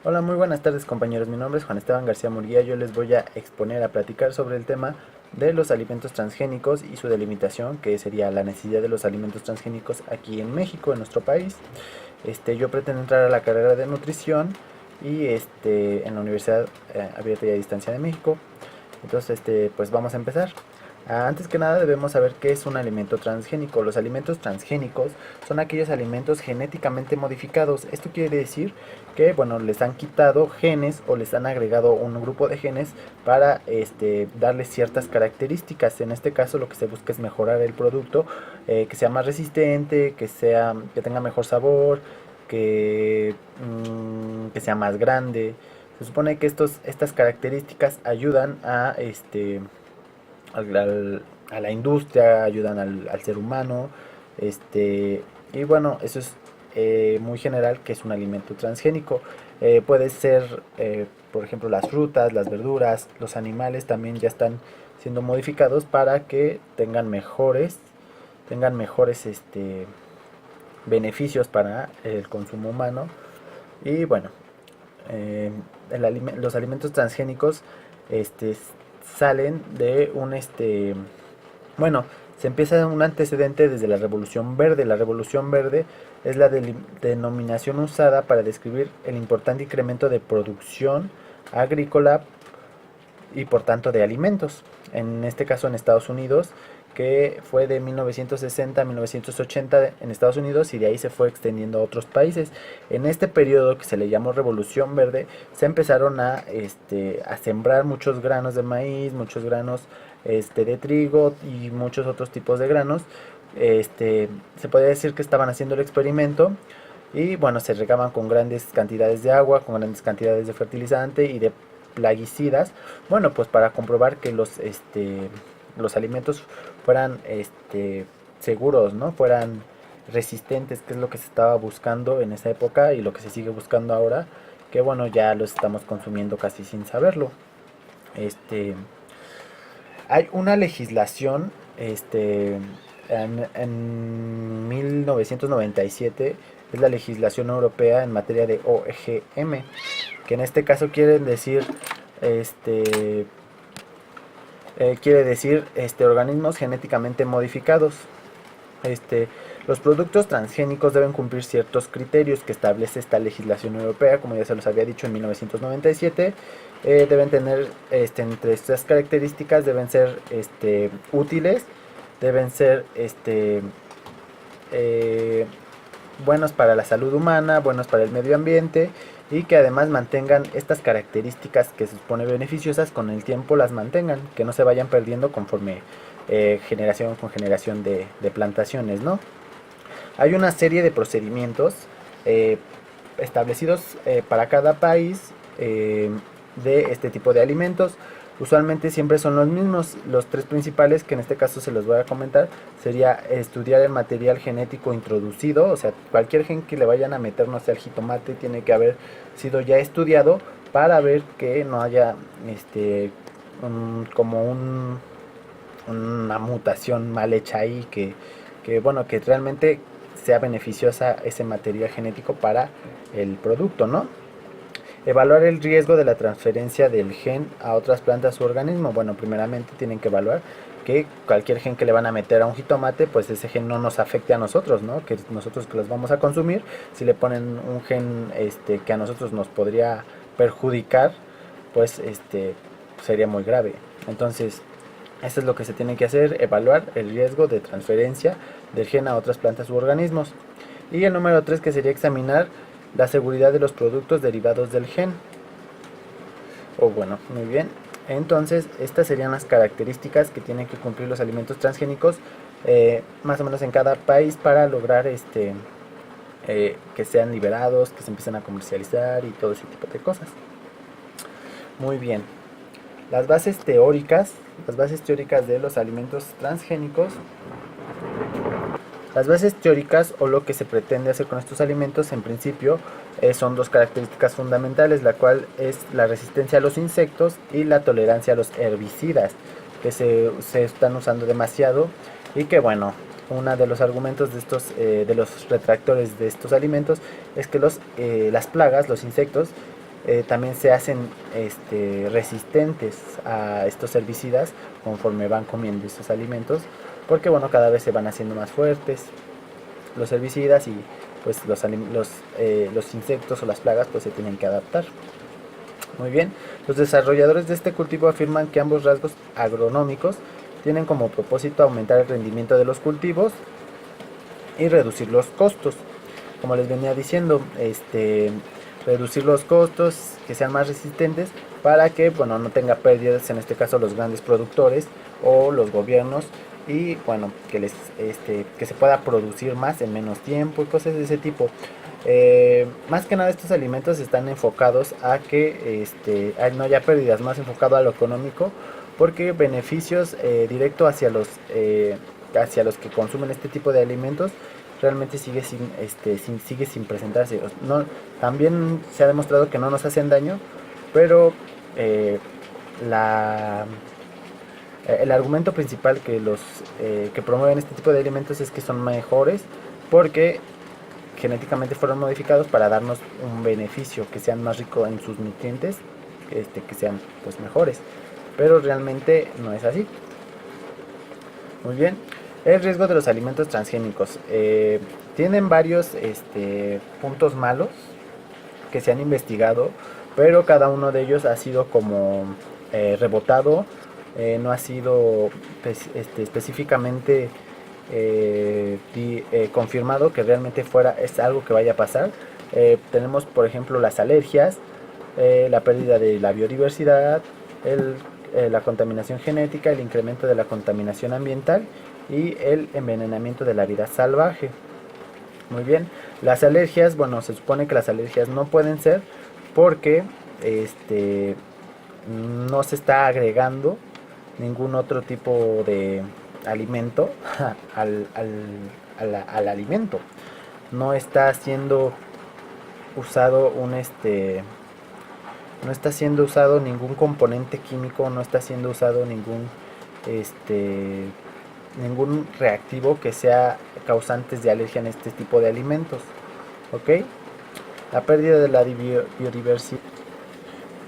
Hola, muy buenas tardes compañeros, mi nombre es Juan Esteban García Murguía. Yo les voy a exponer, a platicar sobre el tema de los alimentos transgénicos y su delimitación, que sería la necesidad de los alimentos transgénicos aquí en México, en nuestro país. Yo pretendo entrar a la carrera de nutrición y en la Universidad Abierta y a Distancia de México. Entonces, pues vamos a empezar. Antes que nada debemos saber qué es un alimento transgénico. Los alimentos transgénicos son aquellos alimentos genéticamente modificados. Esto quiere decir que, bueno, les han quitado genes o les han agregado un grupo de genes para darles ciertas características. En este caso lo que se busca es mejorar el producto, que sea más resistente, que tenga mejor sabor, que sea más grande. Se supone que estas características ayudan a la industria, ayudan al ser humano. Y bueno, eso es muy general, que es un alimento transgénico. Puede ser, por ejemplo, las frutas, las verduras, los animales también ya están siendo modificados para que tengan mejores beneficios para el consumo humano. Y bueno, eh, los alimentos transgénicos este, salen de bueno, se empieza un antecedente desde la Revolución Verde. La Revolución Verde es la denominación usada para describir el importante incremento de producción agrícola y por tanto de alimentos. En este caso en Estados Unidos, que fue de 1960 a 1980 en Estados Unidos, y de ahí se fue extendiendo a otros países. En este periodo que se le llamó Revolución Verde, se empezaron a sembrar muchos granos de maíz, muchos granos de trigo y muchos otros tipos de granos. Se podría decir que estaban haciendo el experimento, y bueno, se regaban con grandes cantidades de agua, con grandes cantidades de fertilizante y de plaguicidas. Bueno, pues para comprobar que los alimentos fueran seguros, ¿no? Fueran resistentes, que es lo que se estaba buscando en esa época y lo que se sigue buscando ahora, que bueno, ya los estamos consumiendo casi sin saberlo. Este, Hay una legislación, en 1997, es la legislación europea en materia de OGM, que en este caso este, quiere decir organismos genéticamente modificados. Este, los productos transgénicos deben cumplir ciertos criterios que establece esta legislación europea, como ya se los había dicho en 1997. Deben tener, entre estas características, deben ser útiles, deben ser eh, buenos para la salud humana, buenos para el medio ambiente, y que además mantengan estas características que se supone beneficiosas con el tiempo, las mantengan, que no se vayan perdiendo conforme generación con generación de plantaciones, ¿no? Hay una serie de procedimientos eh, establecidos para cada país, de este tipo de alimentos. Usualmente siempre son los mismos. Los tres principales, que en este caso se los voy a comentar, sería estudiar el material genético introducido. O sea, cualquier gen que le vayan a meter, no sé, al jitomate, tiene que haber sido ya estudiado para ver que no haya como una mutación mal hecha ahí, bueno, que realmente sea beneficiosa ese material genético para el producto, ¿no? Evaluar el riesgo de la transferencia del gen a otras plantas u organismos. Bueno, primeramente tienen que evaluar que cualquier gen que le van a meter a un jitomate, pues ese gen no nos afecte a nosotros, ¿no? Que nosotros que los vamos a consumir, si le ponen un gen que a nosotros nos podría perjudicar, pues sería muy grave. Entonces, eso es lo que se tiene que hacer: evaluar el riesgo de transferencia del gen a otras plantas u organismos. Y el número 3, que sería examinar la seguridad de los productos derivados del gen. O bueno, muy bien. Entonces, estas serían las características que tienen que cumplir los alimentos transgénicos, más o menos en cada país, para lograr que sean liberados, que se empiecen a comercializar y todo ese tipo de cosas. Muy bien. Las bases teóricas de los alimentos transgénicos. Las bases teóricas, o lo que se pretende hacer con estos alimentos, en principio son dos características fundamentales, la cual es la resistencia a los insectos y la tolerancia a los herbicidas, que se están usando demasiado, y que bueno, uno de los argumentos de los retractores de estos alimentos es que las plagas, los insectos, también se hacen resistentes a estos herbicidas conforme van comiendo estos alimentos, porque bueno, cada vez se van haciendo más fuertes los herbicidas y pues los insectos o las plagas pues se tienen que adaptar. Muy bien, los desarrolladores de este cultivo afirman que ambos rasgos agronómicos tienen como propósito aumentar el rendimiento de los cultivos y reducir los costos. Como les venía diciendo, reducir los costos, que sean más resistentes para que bueno, no tenga pérdidas, en este caso los grandes productores o los gobiernos, y bueno, que se pueda producir más en menos tiempo y cosas de ese tipo. Más que nada estos alimentos están enfocados a que no haya pérdidas, más enfocado a lo económico, porque beneficios directo hacia los que consumen este tipo de alimentos realmente sigue sin presentarse. No, también se ha demostrado que no nos hacen daño, pero eh, la, el argumento principal que promueven este tipo de alimentos es que son mejores porque genéticamente fueron modificados para darnos un beneficio, que sean más ricos en sus nutrientes, que sean pues mejores, pero realmente no es así. Muy bien, el riesgo de los alimentos transgénicos. Tienen varios puntos malos que se han investigado, pero cada uno de ellos ha sido como rebotado, no ha sido específicamente confirmado que realmente es algo que vaya a pasar. Tenemos por ejemplo las alergias, la pérdida de la biodiversidad, la contaminación genética, el incremento de la contaminación ambiental y el envenenamiento de la vida salvaje. Muy bien, las alergias, bueno, se supone que las alergias no pueden ser porque no se está agregando ningún otro tipo de alimento al alimento. No está siendo usado no está siendo usado ningún componente químico, no está siendo usado ningún reactivo que sea causantes de alergia en este tipo de alimentos. ¿Ok? La pérdida de la biodiversidad.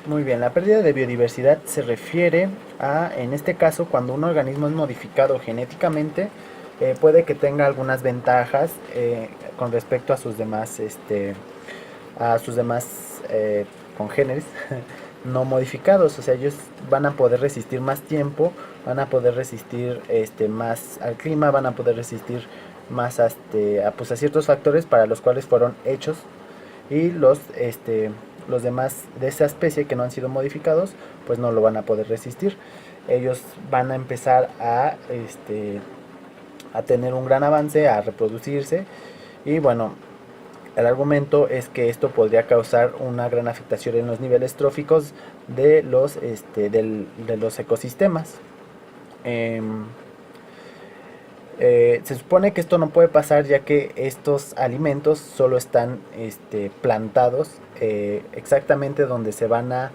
Muy bien, la pérdida de biodiversidad se refiere a, en este caso, cuando un organismo es modificado genéticamente, puede que tenga algunas ventajas con respecto a sus demás congéneres no modificados. O sea, ellos van a poder resistir más tiempo, van a poder resistir más al clima, van a poder resistir más pues a ciertos factores para los cuales fueron hechos, y los demás de esa especie que no han sido modificados pues no lo van a poder resistir. Ellos van a empezar a tener un gran avance, a reproducirse, y bueno, el argumento es que esto podría causar una gran afectación en los niveles tróficos de de los ecosistemas. Se supone que esto no puede pasar, ya que estos alimentos solo están plantados exactamente donde se van a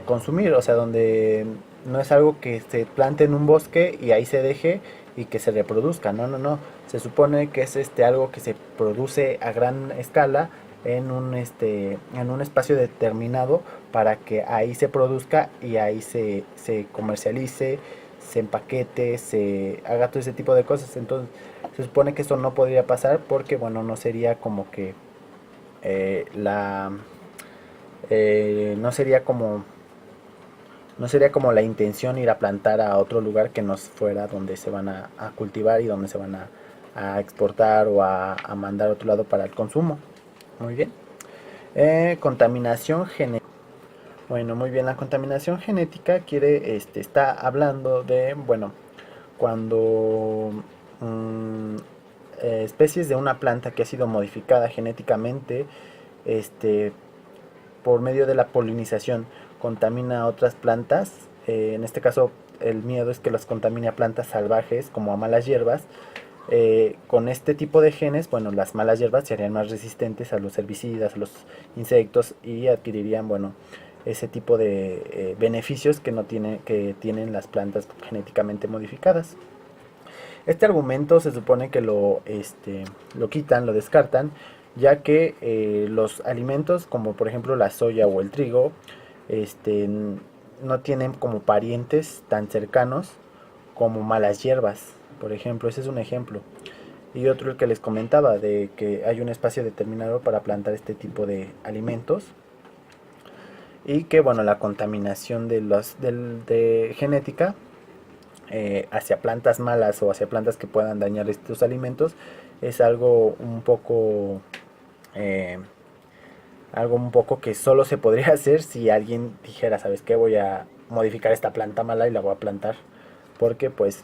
consumir, o sea, donde no es algo que se plante en un bosque y ahí se deje y que se reproduzca. No, no, no. Se supone que es algo que se produce a gran escala en un espacio determinado para que ahí se produzca y ahí se comercialice, se empaquete, se haga todo ese tipo de cosas. Entonces se supone que esto no podría pasar porque bueno, no sería como que la no sería como la intención ir a plantar a otro lugar que no fuera donde se van a cultivar y donde se van a exportar o a mandar a otro lado para el consumo. Muy bien. Contaminación genética. Bueno, muy bien, la contaminación genética está hablando de, bueno, cuando especies de una planta que ha sido modificada genéticamente, este, por medio de la polinización, contamina a otras plantas. En este caso, el miedo es que los contamine a plantas salvajes, como a malas hierbas. Con este tipo de genes, bueno, las malas hierbas serían más resistentes a los herbicidas, a los insectos, y adquirirían, bueno, ese tipo de beneficios que tienen las plantas genéticamente modificadas. Este argumento se supone que lo quitan, lo descartan, ya que los alimentos como por ejemplo la soya o el trigo, no tienen como parientes tan cercanos como malas hierbas, por ejemplo, ese es un ejemplo. Y otro el que les comentaba, de que hay un espacio determinado para plantar este tipo de alimentos y que bueno, la contaminación de genética hacia plantas malas o hacia plantas que puedan dañar estos alimentos es eh, algo un poco que solo se podría hacer si alguien dijera, ¿sabes qué? Voy a modificar esta planta mala y la voy a plantar, porque pues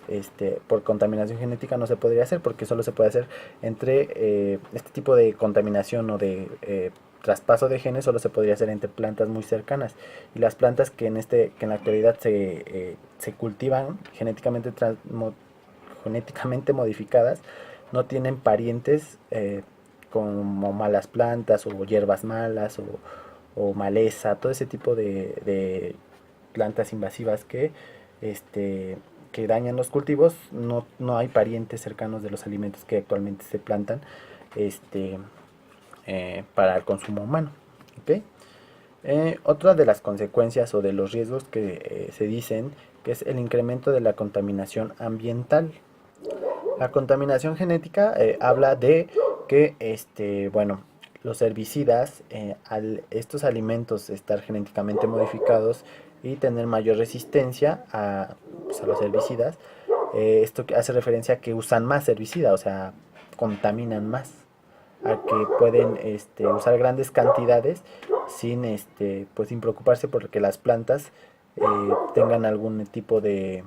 por contaminación genética no se podría hacer, porque solo se puede hacer entre este tipo de contaminación o de traspaso de genes solo se podría hacer entre plantas muy cercanas, y las plantas que en la actualidad se cultivan genéticamente modificadas no tienen parientes como malas plantas o hierbas malas o maleza, todo ese tipo de plantas invasivas que dañan los cultivos. No hay parientes cercanos de los alimentos que actualmente se plantan este, para el consumo humano. ¿Ok? Otra de las consecuencias o de los riesgos que se dicen que es el incremento de la contaminación ambiental. La contaminación genética habla de que, bueno, los herbicidas, al estos alimentos estar genéticamente modificados y tener mayor resistencia pues, a los herbicidas, esto que hace referencia a que usan más herbicida, o sea, contaminan más, a que pueden usar grandes cantidades sin preocuparse porque las plantas tengan algún tipo de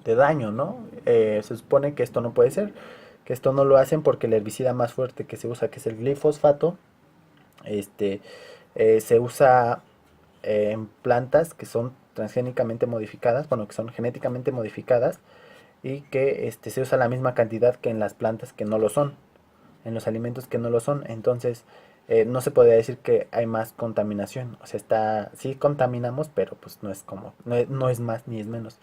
daño, ¿no? Se supone que esto no puede ser, que esto no lo hacen porque el herbicida más fuerte que se usa, que es el glifosfato, este, se usa en plantas que son transgénicamente modificadas, bueno, que son genéticamente modificadas y que se usa la misma cantidad que en las plantas que no lo son, en los alimentos que no lo son. Entonces, no se podría decir que hay más contaminación. O sea, sí contaminamos, pero pues no es más ni es menos.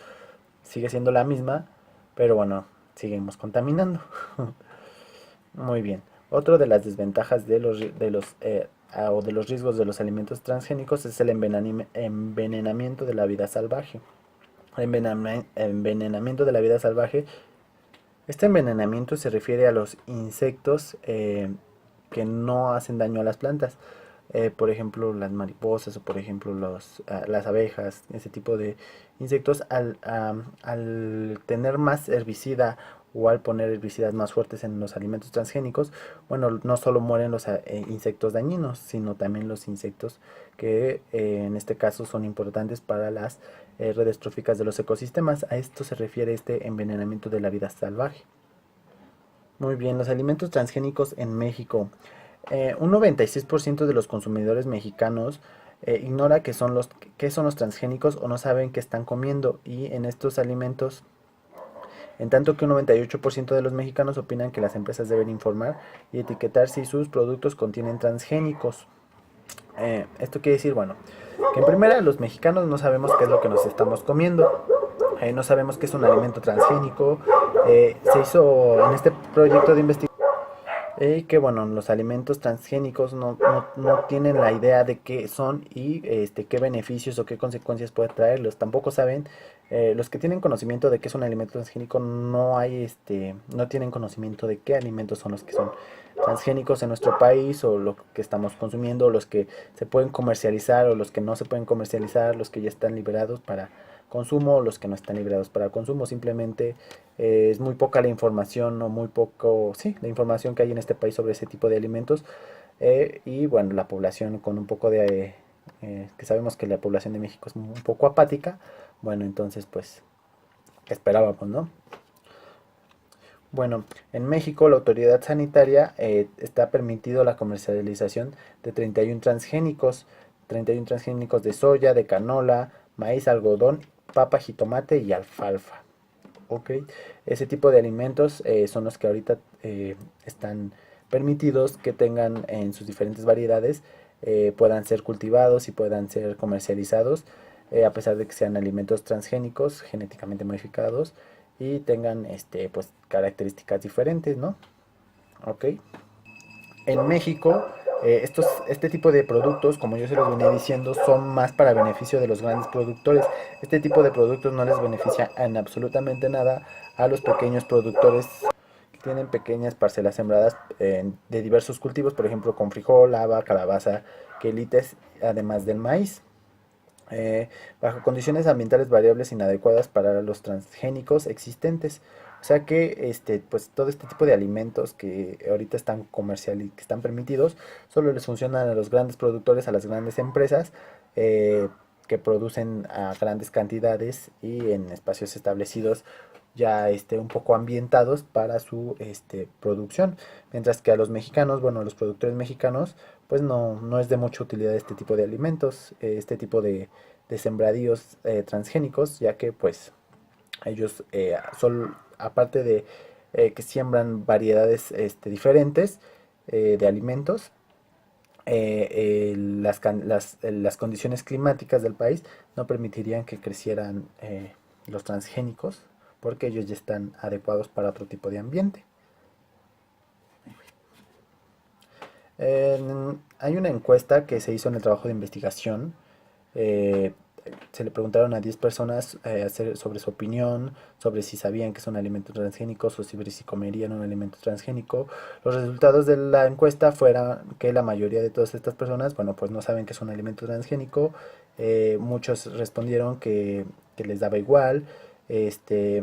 Sigue siendo la misma, pero bueno, seguimos contaminando. Muy bien. Otro de las desventajas o de los riesgos de los alimentos transgénicos es el envenenamiento de la vida salvaje. El envenenamiento de la vida salvaje. Este envenenamiento se refiere a los insectos que no hacen daño a las plantas. Por ejemplo, las mariposas o por ejemplo las abejas, ese tipo de insectos, al tener más herbicida o al poner herbicidas más fuertes en los alimentos transgénicos, bueno, no solo mueren los insectos dañinos, sino también los insectos que en este caso son importantes para las redes tróficas de los ecosistemas. A esto se refiere este envenenamiento de la vida salvaje. Muy bien, los alimentos transgénicos en México. Un 96% de los consumidores mexicanos ignora qué son los transgénicos o no saben qué están comiendo. Y en estos alimentos, en tanto que un 98% de los mexicanos opinan que las empresas deben informar y etiquetar si sus productos contienen transgénicos. Esto quiere decir, bueno, que en primera los mexicanos no sabemos qué es lo que nos estamos comiendo. No sabemos qué es un alimento transgénico. Se hizo en este proyecto de investigación que bueno, los alimentos transgénicos no tienen la idea de qué son y qué beneficios o qué consecuencias puede traerlos. Tampoco saben, los que tienen conocimiento de qué es un alimento transgénico no tienen conocimiento de qué alimentos son los que son transgénicos en nuestro país o lo que estamos consumiendo, los que se pueden comercializar o los que no se pueden comercializar, los que ya están liberados para consumo, los que no están liberados para consumo. Simplemente es muy poca la información o muy poco, sí, la información que hay en este país sobre ese tipo de alimentos. Y bueno, la población con un poco que sabemos que la población de México es un poco apática. Bueno, entonces pues esperábamos, ¿no? Bueno, en México la autoridad sanitaria está permitido la comercialización de 31 transgénicos de soya, de canola, maíz, algodón, papa, jitomate y alfalfa. Ok, ese tipo de alimentos son los que ahorita están permitidos que tengan en sus diferentes variedades, puedan ser cultivados y puedan ser comercializados, a pesar de que sean alimentos transgénicos, genéticamente modificados y tengan pues características diferentes, ¿no? Ok. En México, este tipo de productos, como yo se los venía diciendo, son más para beneficio de los grandes productores. Este tipo de productos no les beneficia en absolutamente nada a los pequeños productores que tienen pequeñas parcelas sembradas de diversos cultivos, por ejemplo, con frijol, haba, calabaza, quelites, además del maíz. eh, Bajo condiciones ambientales variables inadecuadas para los transgénicos existentes. O sea que pues todo este tipo de alimentos que ahorita están comercial y que están permitidos, solo les funcionan a los grandes productores, a las grandes empresas eh, que producen a grandes cantidades y en espacios establecidos ya un poco ambientados para su producción. Mientras que a los mexicanos, bueno, a los productores mexicanos, pues no es de mucha utilidad este tipo de alimentos, este tipo de sembradíos transgénicos, ya que pues ellos son, aparte de que siembran variedades diferentes de alimentos, las condiciones climáticas del país no permitirían que crecieran los transgénicos, porque ellos ya están adecuados para otro tipo de ambiente. Hay una encuesta que se hizo en el trabajo de investigación. eh, Se le preguntaron a 10 personas sobre su opinión, sobre si sabían que son alimentos transgénicos o si comerían un alimento transgénico. Los resultados de la encuesta fueron que la mayoría de todas estas personas, bueno, pues no saben que es un alimento transgénico. Muchos respondieron que les daba igual.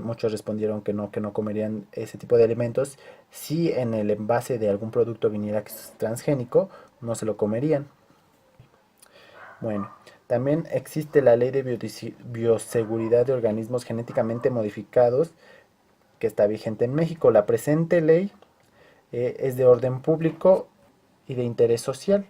Muchos respondieron que no comerían ese tipo de alimentos. Si en el envase de algún producto viniera que es transgénico, no se lo comerían. Bueno, también existe la ley de bioseguridad de organismos genéticamente modificados que está vigente en México. La presente ley es de orden público y de interés social.